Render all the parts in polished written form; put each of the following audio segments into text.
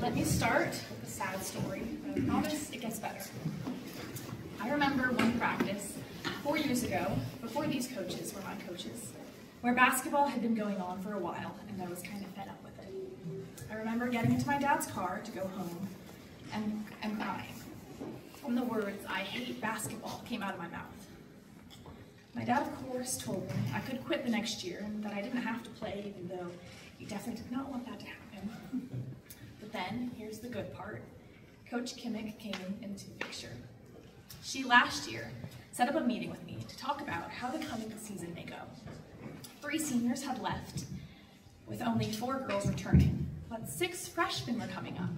Let me start with a sad story, but I promise it gets better. I remember one practice 4 years ago, before these coaches were my coaches, where basketball had been going on for a while, and I was kind of fed up with it. I remember getting into my dad's car to go home and crying. From the words, "I hate basketball," came out of my mouth. My dad, of course, told me I could quit the next year and that I didn't have to play, even though he definitely did not want that to happen. But then, here's the good part. Coach Kimmick came into the picture. She, last year, set up a meeting with me to talk about how the coming season may go. 3 seniors had left, with only 4 girls returning, but 6 freshmen were coming up.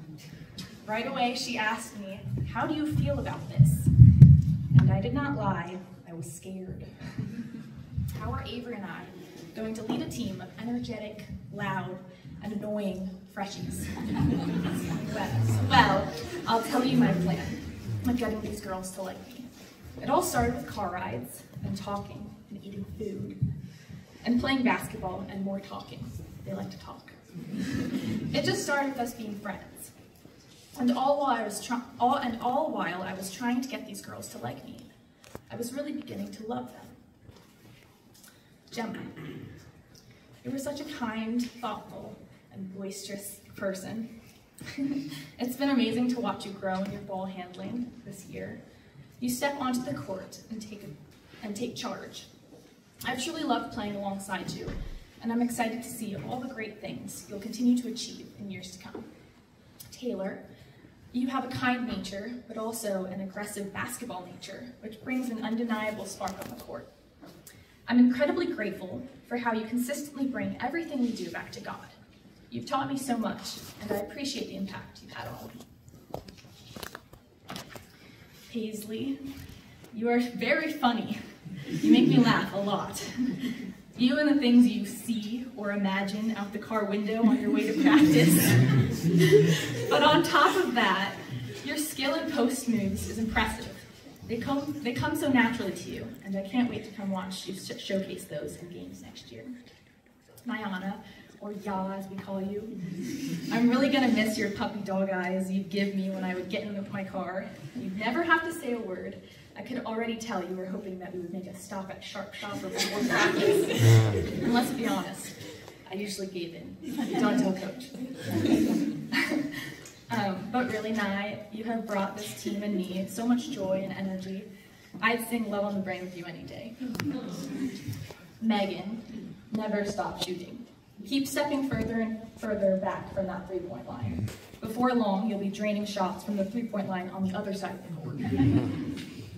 Right away, she asked me, "How do you feel about this?" And I did not lie, I was scared. How are Avery and I going to lead a team of energetic, loud, and annoying freshies? Well, I'll tell you my plan of getting these girls to like me. It all started with car rides, and talking, and eating food, and playing basketball, and more talking. They like to talk. It just started with us being friends. And all while I was trying to get these girls to like me, I was really beginning to love them. Gemma, you were such a kind, thoughtful, and boisterous person. It's been amazing to watch you grow in your ball handling this year. You step onto the court and take charge. I've truly loved playing alongside you, and I'm excited to see all the great things you'll continue to achieve in years to come. Taylor, you have a kind nature, but also an aggressive basketball nature, which brings an undeniable spark on the court. I'm incredibly grateful for how you consistently bring everything we do back to God. You've taught me so much, and I appreciate the impact you've had on me. Paisley, you are very funny. You make me laugh a lot. You and the things you see or imagine out the car window on your way to practice. But on top of that, your skill in post moves is impressive. They come so naturally to you, and I can't wait to come watch you showcase those in games next year. Mayana, or Ya as we call you, I'm really gonna miss your puppy dog eyes you'd give me when I would get in my car. You'd never have to say a word. I could already tell you were hoping that we would make a stop at Sharp Shopper before practice. And let's be honest, I usually gave in. Don't tell Coach. But really, Nye, you have brought this team and me so much joy and energy. I'd sing Love on the Brain with you any day. Megan, never stop shooting. Keep stepping further and further back from that 3-point line. Before long, you'll be draining shots from the 3-point line on the other side of the court.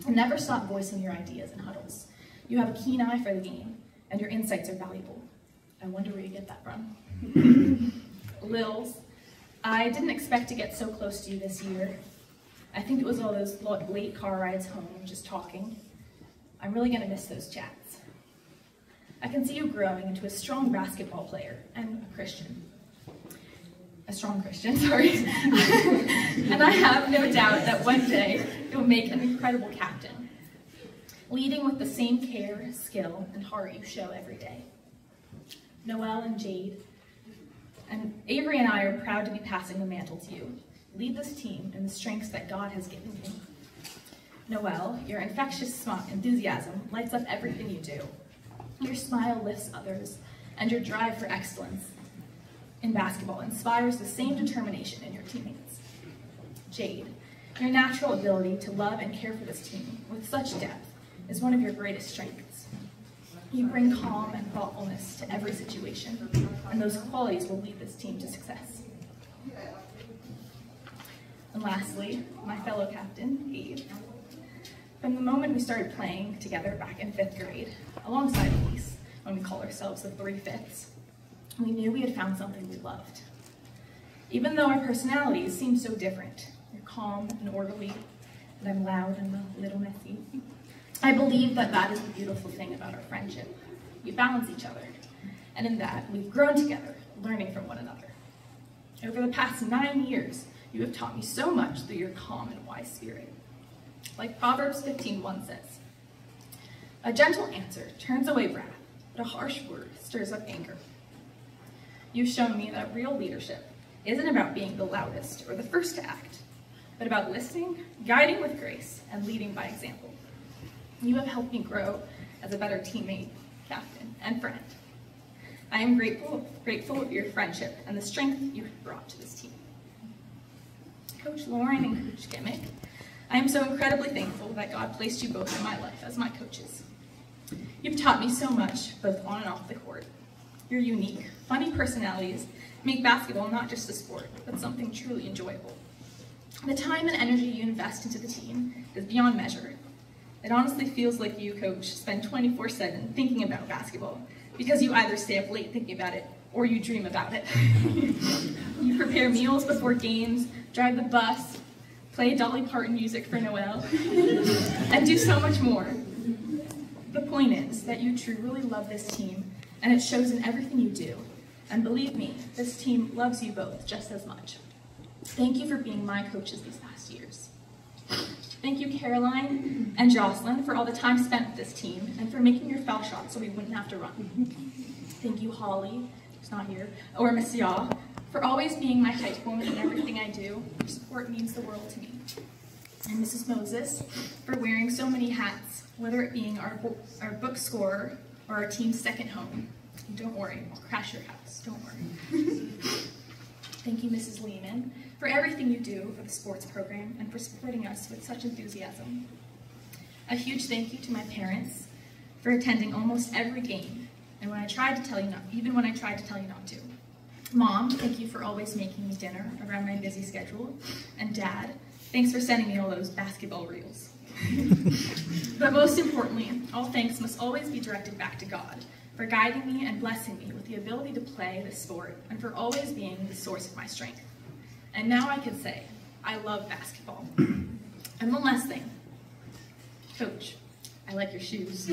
And never stop voicing your ideas in huddles. You have a keen eye for the game, and your insights are valuable. I wonder where you get that from. Lils, I didn't expect to get so close to you this year. I think it was all those late car rides home, just talking. I'm really gonna miss those chats. I can see you growing into a strong basketball player and a Christian. A strong Christian, sorry. And I have no doubt that one day you'll make an incredible captain, leading with the same care, skill, and heart you show every day. Noelle and Jade, and Avery and I are proud to be passing the mantle to you. Lead this team in the strengths that God has given you. Noelle, your infectious enthusiasm lights up everything you do. Your smile lifts others, and your drive for excellence in basketball inspires the same determination in your teammates. Jade, your natural ability to love and care for this team with such depth is one of your greatest strengths. You bring calm and thoughtfulness to every situation, and those qualities will lead this team to success. And lastly, my fellow captain, Abe. From the moment we started playing together back in 5th grade, alongside Elise, when we call ourselves the 3/5s, we knew we had found something we loved. Even though our personalities seem so different, you're calm and orderly, and I'm loud and a little messy. I believe that that is the beautiful thing about our friendship. We balance each other, and in that, we've grown together, learning from one another. Over the past 9 years, you have taught me so much through your calm and wise spirit. Like Proverbs 15:1 says, "A gentle answer turns away wrath, but a harsh word stirs up anger." You've shown me that real leadership isn't about being the loudest or the first to act, but about listening, guiding with grace, and leading by example. You have helped me grow as a better teammate, captain, and friend. I am grateful for your friendship and the strength you have brought to this team. Coach Lauren and Coach Gimmick, I am so incredibly thankful that God placed you both in my life as my coaches. You've taught me so much, both on and off the court. Your unique, funny personalities make basketball not just a sport, but something truly enjoyable. The time and energy you invest into the team is beyond measure. It honestly feels like you, Coach, spend 24/7 thinking about basketball, because you either stay up late thinking about it, or you dream about it. You prepare meals before games, drive the bus, play Dolly Parton music for Noel, and do so much more. The point is that you truly love this team, and it shows in everything you do. And believe me, this team loves you both just as much. Thank you for being my coaches these past years. Thank you, Caroline and Jocelyn, for all the time spent with this team and for making your foul shots so we wouldn't have to run. Thank you, Holly, who's not here, or Miss Yaw, for always being my hype woman in everything I do. Your support means the world to me. And Mrs. Moses, for wearing so many hats, whether it being our book scorer or our team's second home. And don't worry, I'll crash your house, don't worry. Thank you, Mrs. Lehman, for everything you do for the sports program and for supporting us with such enthusiasm. A huge thank you to my parents for attending almost every game, and when I tried to tell you not, even when I tried to tell you not to. Mom, thank you for always making me dinner around my busy schedule. And Dad, thanks for sending me all those basketball reels. But most importantly, all thanks must always be directed back to God for guiding me and blessing me with the ability to play this sport and for always being the source of my strength. And now I can say, I love basketball. And one last thing. Coach, I like your shoes.